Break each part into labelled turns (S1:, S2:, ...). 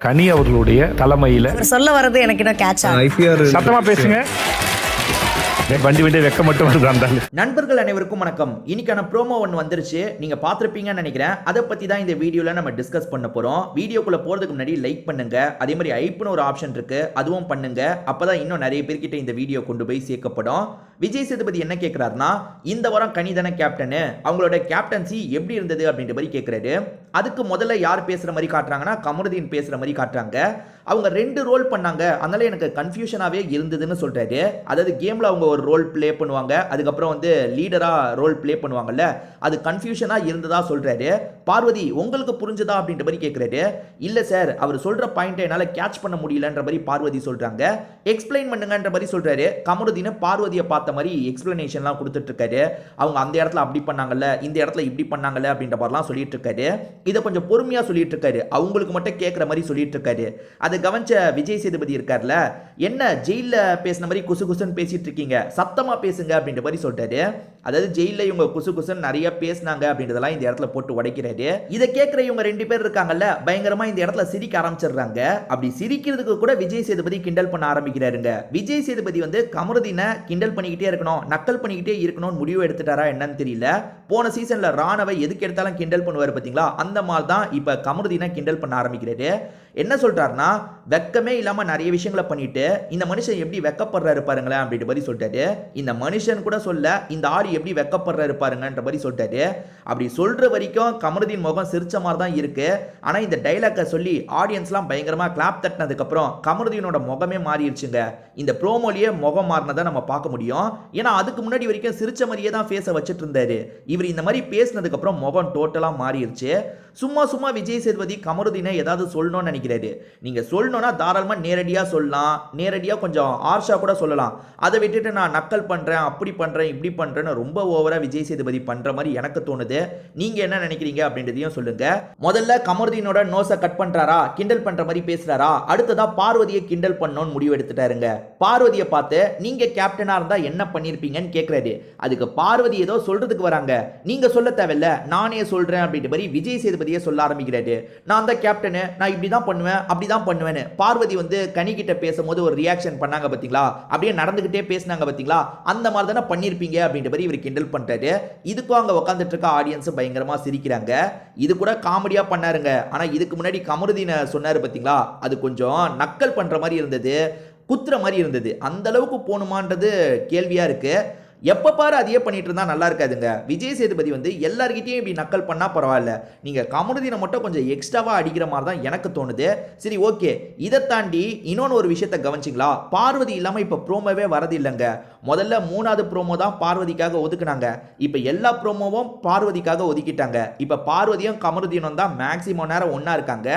S1: கனி அவர்களுடைய தலைமையில
S2: சொல்ல வர்றது எனக்கு இன்னும் கேட்ச் ஆகும்.
S1: சத்தமா பேசுங்க. வண்டி வண்டி வெக்க மட்டும் வருது.
S3: நண்பர்கள் அனைவருக்கும் வணக்கம். இன்னைக்கான ப்ரோமோ ஒன்று வந்துருச்சு, நீங்க பார்த்துருப்பீங்கன்னு நினைக்கிறேன். அதை பத்தி தான் இந்த வீடியோல நம்ம டிஸ்கஸ் பண்ண போறோம். வீடியோக்குள்ள போறதுக்கு முன்னாடி லைக் பண்ணுங்க, அதே மாதிரி ஐப்னு ஒரு ஆப்ஷன் இருக்கு, அதுவும் பண்ணுங்க. அப்பதான் இன்னும் நிறைய பேர்கிட்ட இந்த வீடியோ கொண்டு போய் சேர்க்கப்படும். விஜய் சேதுபதி என்ன கேட்கிறாருன்னா, இந்த வாரம் கனிதான கேப்டனு, அவங்களோட கேப்டன்சி எப்படி இருந்தது அப்படின்ற மாதிரி கேட்கிறாரு. அதுக்கு முதல்ல யார் பேசுற மாதிரி காட்டுறாங்கன்னா, கமருதீன் பேசுற மாதிரி காட்டுறாங்க. அவங்க 2 ரோல் பண்ணாங்க, அதனால எனக்கு கன்ஃபியூஷனாவே இருந்ததுன்னு சொல்றாரு. அதாவது கேம்ல அவங்க ஒரு ரோல் ப்ளே பண்ணுவாங்க, அதுக்கப்புறம் வந்து லீடரா ரோல் ப்ளே பண்ணுவாங்கல்ல, அது கன்ஃபியூஷனா இருந்ததா சொல்றாரு. பார்வதி உங்களுக்கு புரிஞ்சதா அப்படின்ற மாதிரி கேட்கிறாரு. இல்ல சார், அவர் சொல்ற பாயிண்ட் என்னால கேட்ச் பண்ண முடியலன்ற மாதிரி பார்வதி சொல்றாங்க. எக்ஸ்பிளைன் பண்ணுங்கன்ற மாதிரி சொல்றாரு. கமருதீன் பார்வதியை பார்த்த மாதிரி எக்ஸ்பிளனேஷன்லாம் கொடுத்துட்டு இருக்காரு. அவங்க அந்த இடத்துல அப்படி பண்ணாங்கல்ல, இந்த இடத்துல இப்படி பண்ணாங்கல்ல அப்படின்ற மாதிரிலாம் சொல்லிட்டு இருக்காரு. இதை கொஞ்சம் பொறுமையா சொல்லிட்டு இருக்காரு, அவங்களுக்கு மட்டும் கேட்கிற மாதிரி சொல்லிட்டு இருக்காரு. அதை கவனிச்ச விஜய் சேதுபதி இருக்கார்ல, என்ன ஜெயில பேசின மாதிரி குசு குசுன்னு பேசிட்டு இருக்கீங்க, சத்தமா பேசுங்க அப்படின்ற மாதிரி சொல்றாரு. அதாவது ஜெயில இவங்க குசு குசுன்னு நிறைய பேசினாங்க அப்படின்றதெல்லாம் இந்த இடத்துல போட்டு உடைக்கிறாரு. இதை கேட்கிற இவங்க 2 பேர் இருக்காங்கல்ல, பயங்கரமா இந்த இடத்துல சிரிக்க ஆரம்பிச்சிடுறாங்க. அப்படி சிரிக்கிறதுக்கு கூட விஜய் சேதுபதி கிண்டல் பண்ண ஆரம்பிக்கிறாருங்க. விஜய் சேதுபதி வந்து கமருதீனை கிண்டல் பண்ணிக்கிட்டே இருக்கணும், நக்கல் பண்ணிக்கிட்டே இருக்கணும்னு முடிவு எடுத்துட்டாரா என்னன்னு தெரியல. போன சீசன்ல ராணவை எதுக்கு எடுத்தாலும் கிண்டல் பண்ணுவார் பாத்தீங்களா, அந்த மாதிரி தான் இப்ப கமருதீனை கிண்டல் பண்ண ஆரம்பிக்கிறாரு. என்ன சொல்றாருன்னா, வெக்கமே இல்லாம நிறைய விஷயங்களை பண்ணிட்டு இந்த மனுஷன் எப்படி வெக்கப்படுறாரு பாருங்களேன் அப்படின்ற மாதிரி சொல்லிட்டாரு. இந்த மனுஷன் கூட சொல்ல, இந்த ஆள் எப்படி வெக்கப்படுறாரு பாருங்கன்ற மாதிரி சொல்லிட்டாரு. அப்படி சொல்ற வரைக்கும் கமருதீன் முகம் சிரிச்ச மாதிரி தான் இருக்கு. ஆனா இந்த டைலாக்கை சொல்லி ஆடியன்ஸ்லாம் பயங்கரமா கிளாப் தட்டினதுக்கு அப்புறம் கமருதீனோட முகமே மாறிடுச்சுங்க. இந்த ப்ரோமோலயே முகம் மாறினதை நம்ம பார்க்க முடியும். ஏன்னா அதுக்கு முன்னாடி வரைக்கும் சிரிச்ச மாதிரியே தான் ஃபேஸை வச்சுட்டு இருந்தாரு. இவர் இந்த மாதிரி பேசினதுக்கு அப்புறம் முகம் டோட்டலா மாறிடுச்சு. சும்மா சும்மா விஜய் சேதுபதி கமருதீனை ஏதாவது சொல்லணும்னு நினைக்கிறாரு. நீங்க சொல்லணும்னா தாராளமா நேரடியா சொல்லலாம், நேரடியா கொஞ்சம் ஆர்ஷா கூட சொல்லலாம். அதை விட்டுட்டு நான் நக்கல் பண்றேன், அப்படி பண்றேன், இப்படி பண்றேன்னு ரொம்ப ஓவரா விஜய் சேதுபதி பண்ற மாதிரி எனக்கு தோணுது. நீங்க என்ன நினைக்கிறீங்க அப்படின்றதையும் சொல்லுங்க. முதல்ல கமருதீனோட நோஸை கட் பண்றாரா, கிண்டல் பண்ற மாதிரி பேசுறாரா, அடுத்ததா பார்வதியை கிண்டல் பண்ணணும்னு முடிவு எடுத்துட்டாருங்க. பார்வதியை பார்த்து நீங்க கேப்டனா இருந்தா என்ன பண்ணிருப்பீங்கன்னு கேட்கிறாரு. அதுக்கு பார்வதி ஏதோ சொல்றதுக்கு வராங்க. நீங்க சொல்ல தேவையில்ல, நானே சொல்றேன் அப்படின்ற மாதிரி விஜய் சேதுபதியை சொல்ல ஆரம்பிக்கிறாரு. நான் தான் கேப்டனு, நான் இப்படிதான் பண்ணுவேன், அப்படிதான் பண்ணுவேன்னு. பார்வதி வந்து கனி கிட்ட பேசும்போது ஒரு ரியாக்ஷன் பண்ணாங்க பாத்தீங்களா, அப்படியே நடந்துகிட்டே பேசினாங்க பாத்தீங்களா, அந்த மாதிரி தானே பண்ணிருப்பீங்க அப்படின்ற மாதிரி இவர் கிண்டல் பண்றாரு. இதுக்கும் அங்க உட்காந்துட்டு இருக்க ஆடியன்ஸ் பயங்கரமா சிரிக்கிறாங்க. இது கூட காமெடியா பண்ணாருங்க. ஆனா இதுக்கு முன்னாடி கமருதீனை சொன்னாரு பாத்தீங்களா, அது கொஞ்சம் நக்கல் பண்ற மாதிரி இருந்தது, குத்துற மாதிரி இருந்தது. அந்த அளவுக்கு போணுமான்றது கேள்வியா இருக்கு. எப்போ பாரு அதையே பண்ணிட்டு இருந்தா நல்லா இருக்காதுங்க. விஜய் சேதுபதி வந்து எல்லார்கிட்டையும் இப்படி நக்கல் பண்ணா பரவாயில்ல, நீங்க கமருதீனை மட்டும் கொஞ்சம் எக்ஸ்ட்ராவா அடிக்கிற மாதிரி தான் எனக்கு தோணுது. சரி ஓகே, இதை தாண்டி இன்னொன்று ஒரு விஷயத்தை கவனிச்சிங்களா, பார்வதி இல்லாமல் இப்போ ப்ரோமோவே வரது இல்லைங்க. முதல்ல 3வது ப்ரோமோ தான் பார்வதிக்காக ஒதுக்குனாங்க, இப்போ எல்லா ப்ரோமோவும் பார்வதிக்காக ஒதுக்கிட்டாங்க. இப்போ பார்வதியும் கமருதீனும் தான் மேக்சிமம் நேரம் ஒன்றா இருக்காங்க.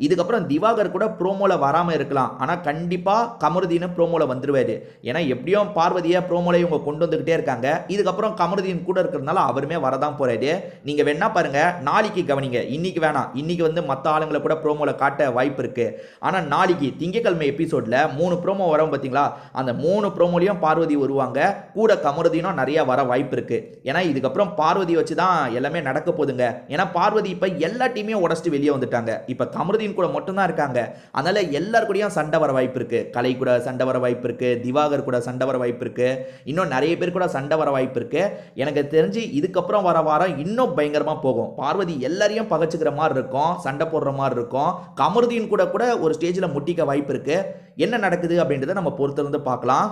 S3: இதுக்கப்புறம் திவாகர் கூட ப்ரோமோல வராமல் இருக்கலாம், ஆனால் கண்டிப்பாக கமருதீன் ப்ரோமோல வந்துருவாரு. ஏன்னா எப்படியும் பார்வதியை ப்ரோமோல இவங்க கொண்டு வந்துகிட்டே இருக்காங்க. இதுக்கப்புறம் கமருதீன் கூட இருக்கிறதுனால அவருமே வரதான் போறாரு. நீங்க வேணா பாருங்க, நாளைக்கு கவனிங்க, இன்னைக்கு வேணாம், இன்னைக்கு வந்து மற்ற ஆளுங்களை கூட ப்ரோமோல காட்ட வாய்ப்பு இருக்கு. ஆனா நாளைக்கு திங்கட்கிழமை எபிசோட்ல 3 ப்ரோமோ வரும் பாத்தீங்களா, அந்த 3 ப்ரோமோலையும் பார்வதி வருவாங்க, கூட கமருதீனும் நிறைய வர வாய்ப்பு இருக்கு. ஏன்னா இதுக்கப்புறம் பார்வதி வச்சு தான் எல்லாமே நடக்க போகுதுங்க. ஏன்னா பார்வதி இப்ப எல்லா டீமையும் உடச்சிட்டு வெளியே வந்துட்டாங்க. இப்ப கமருதீன் கூட மட்டும்தான் இருக்காங்க. அதனால எல்லார் கூடயும் சண்டை வர வாய்ப்பு இருக்கு. கலை கூட சண்டை வர வாய்ப்பு இருக்கு, திவாகர் கூட சண்டை வர வாய்ப்பு இருக்கு, இன்னும் நிறைய பேர் கூட சண்டை வர வாய்ப்பு இருக்கு. எனக்கு தெரிஞ்சு இதுக்கப்புறம் வர வாரம் இன்னும் பயங்கரமா போகும். பார்வதி எல்லாரையும் பகச்சுக்கிற மாதிரி இருக்கும், சண்டை போடுற மாதிரி இருக்கும். கமருதீன் கூட ஒரு ஸ்டேஜில் முட்டிக்க வாய்ப்பு இருக்கு. என்ன நடக்குது அப்படின்றத நம்ம பொறுத்திருந்து பார்க்கலாம்.